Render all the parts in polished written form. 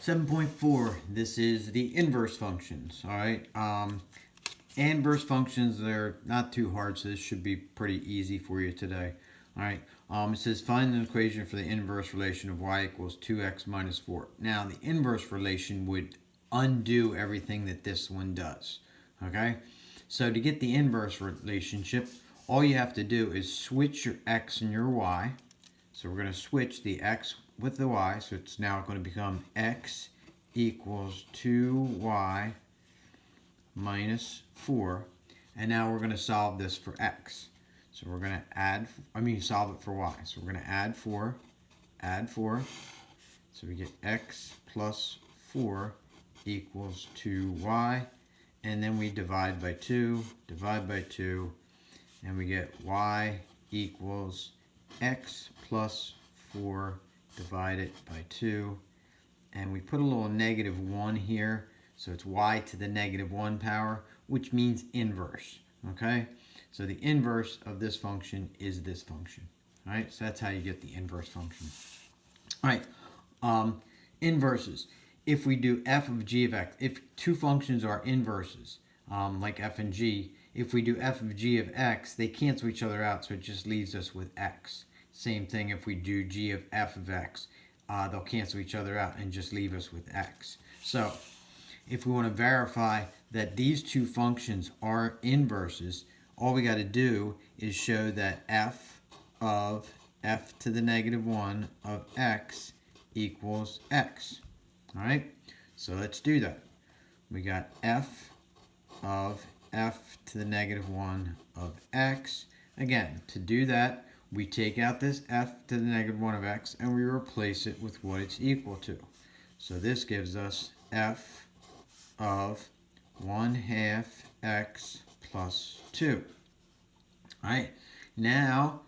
7.4, this is the inverse functions, all right? Inverse functions, they're not too hard, so this should be pretty easy for you today, all right? It says find an equation for the inverse relation of y equals 2x minus 4. Now, the inverse relation would undo everything that this one does, okay? So to get the inverse relationship, all you have to do is switch your x and your y. So we're going to switch the x with the y, so it's now going to become x equals 2y minus 4. And now we're going to solve this for x. So we're going to solve it for y. So we're going to add 4. So we get x plus 4 equals 2y. And then we divide by 2, and we get y equals x plus 4 divided by 2. And we put a little negative 1 here, so it's y to the negative 1 power, which means inverse, okay? So the inverse of this function is this function, all right? So that's how you get the inverse function. All right, inverses. If we do f of g of x, if two functions are inverses, like f and g, if we do f of g of x, they cancel each other out, so it just leaves us with x. Same thing if we do g of f of x. They'll cancel each other out and just leave us with x. So if we want to verify that these two functions are inverses, all we got to do is show that f of f to the negative 1 of x equals x. All right, so let's do that. We got f of f to the negative 1 of x. Again, to do that, we take out this f to the negative 1 of x and we replace it with what it's equal to. So this gives us f of 1/2 x plus 2. All right, now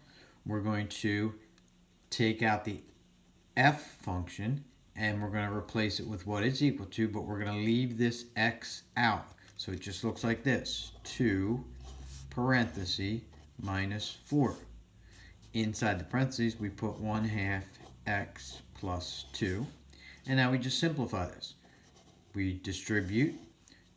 we're going to take out the f function and we're going to replace it with what it's equal to, but we're going to leave this x out. So it just looks like this, 2 parenthesis minus 4. Inside the parentheses, we put 1/2 x plus 2. And now we just simplify this. We distribute.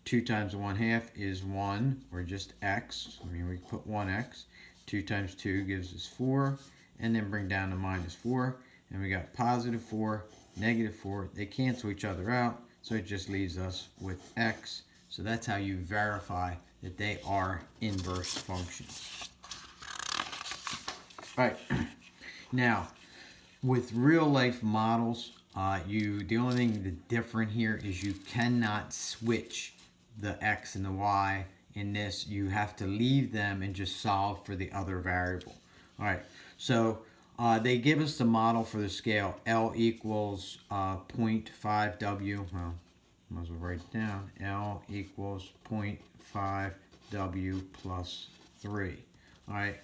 2 times 1/2 is 1, or just x. We put 1x. 2 times 2 gives us 4. And then bring down to minus 4. And we got positive 4, negative 4. They cancel each other out, so it just leaves us with x. So that's how you verify that they are inverse functions. All right. Now, with real life models, the only thing that's different here is you cannot switch the x and the y in this. You have to leave them and just solve for the other variable. All right. So they give us the model for the scale L equals 0.5 W. Well, might as well write it down. L equals 0.5 W plus 3. All right.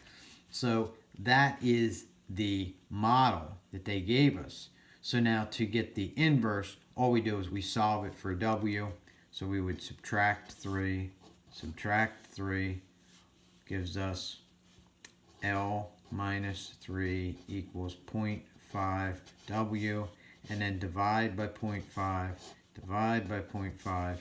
So that is the model that they gave us. So now to get the inverse, all we do is we solve it for W. So we would subtract 3, gives us L minus 3 equals 0.5 W, and then divide by 0.5, divide by 0.5.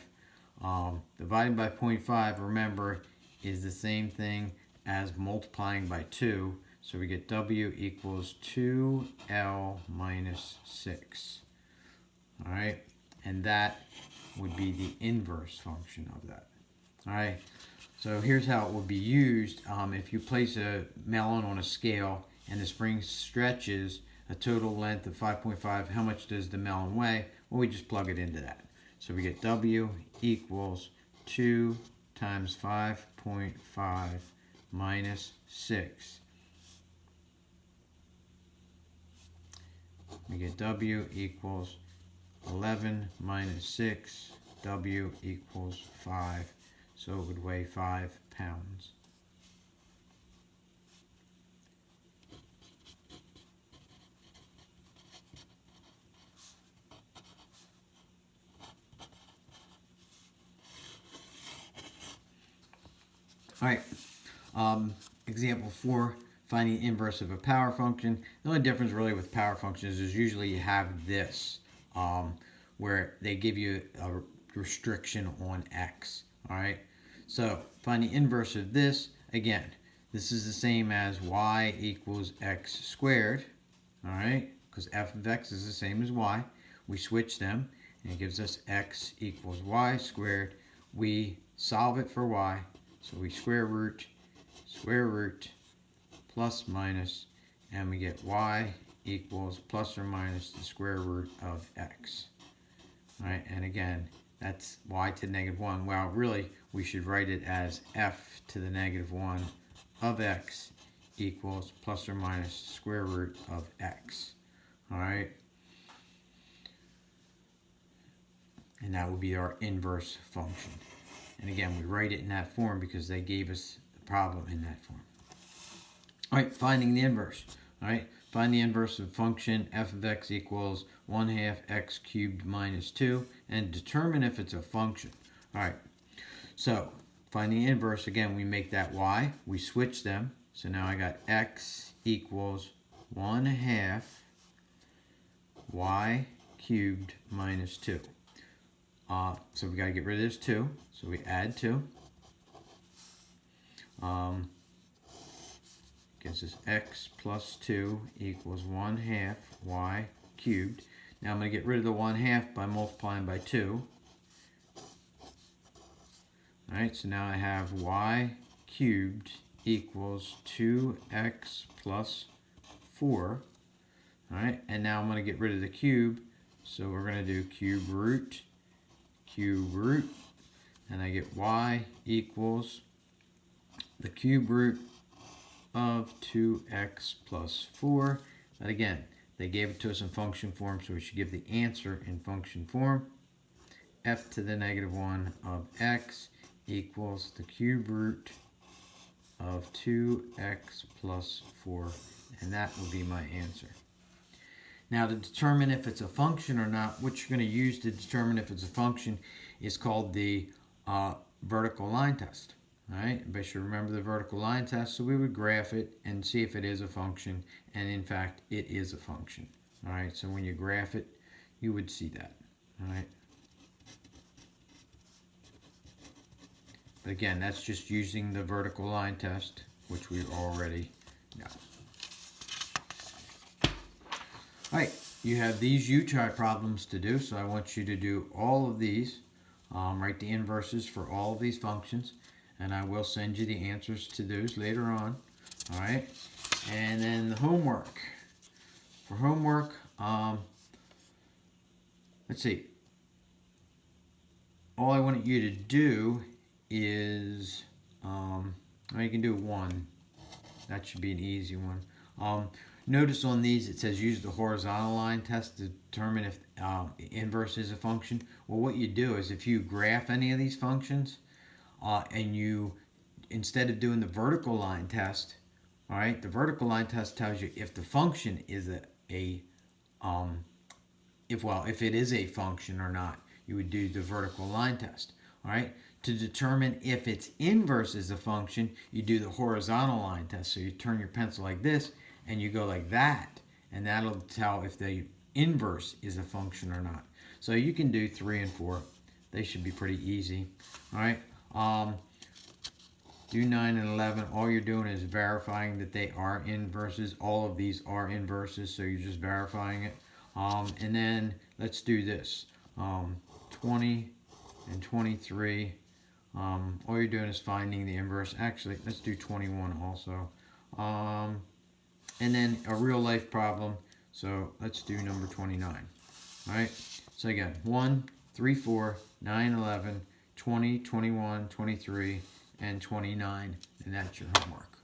Dividing by 0.5, remember, is the same thing as multiplying by 2. So we get W equals 2L minus 6. All right, and that would be the inverse function of that. All right, so here's how it would be used. If you place a melon on a scale and the spring stretches a total length of 5.5, how much does the melon weigh? Well, we just plug it into that. So we get W equals 2 times 5.5 minus 6. We get W equals 11 minus 6. W equals 5. So it would weigh 5 pounds. All right, example 4, find the inverse of a power function. The only difference really with power functions is usually you have this, where they give you a restriction on x. All right, so find the inverse of this. Again, this is the same as y equals x squared. All right, because f of x is the same as y. We switch them, and it gives us x equals y squared. We solve it for y, so we square root, plus minus, and we get y equals plus or minus the square root of x. All right, and again, that's y to the negative 1. Well, really, we should write it as f to the negative 1 of x equals plus or minus square root of x. All right, and that would be our inverse function. And again, we write it in that form because they gave us the problem in that form. All right, finding the inverse. All right, find the inverse of function f of x equals 1/2 x cubed minus 2, and determine if it's a function. All right, so find the inverse. Again, we make that y. We switch them. So now I got x equals 1/2 y cubed minus 2. So we got to get rid of this 2. So we add 2. Gives us x plus 2 equals 1/2 y cubed. Now I'm going to get rid of the 1/2 by multiplying by 2. Alright, so now I have y cubed equals 2x plus 4. Alright, and now I'm going to get rid of the cube. So we're going to do cube root, and I get y equals the cube root of 2x plus 4. But again, they gave it to us in function form, so we should give the answer in function form. F to the negative 1 of x equals the cube root of 2x plus 4, and that will be my answer. Now, to determine if it's a function or not, what you're going to use to determine if it's a function is called the vertical line test. All right, but you remember the vertical line test, so we would graph it and see if it is a function, and in fact, it is a function. All right, so when you graph it, you would see that. All right. But again, that's just using the vertical line test, which we already know. All right, you have these U-try problems to do, so I want you to do all of these. Write the inverses for all of these functions, and I will send you the answers to those later on. All right, and then the homework. For homework, let's see. All I want you to do is, well, you can do one. That should be an easy one. Notice on these it says use the horizontal line test to determine if inverse is a function. Well, what you do is if you graph any of these functions and you, instead of doing the vertical line test, all right, the vertical line test tells you if the function is if it is a function or not. You would do the vertical line test. All right. To determine if its inverse is a function, you do the horizontal line test. So you turn your pencil like this, and you go like that, and that'll tell if the inverse is a function or not. So you can do 3 and 4. They should be pretty easy. All right. Do 9 and 11. All you're doing is verifying that they are inverses. All of these are inverses, so you're just verifying it. And then let's do this. 20 and 23. All you're doing is finding the inverse. Actually, let's do 21 also. And then a real life problem. So let's do number 29. All right. So again, 1, 3, 4, 9, 11, 20, 21, 23, and 29. And that's your homework.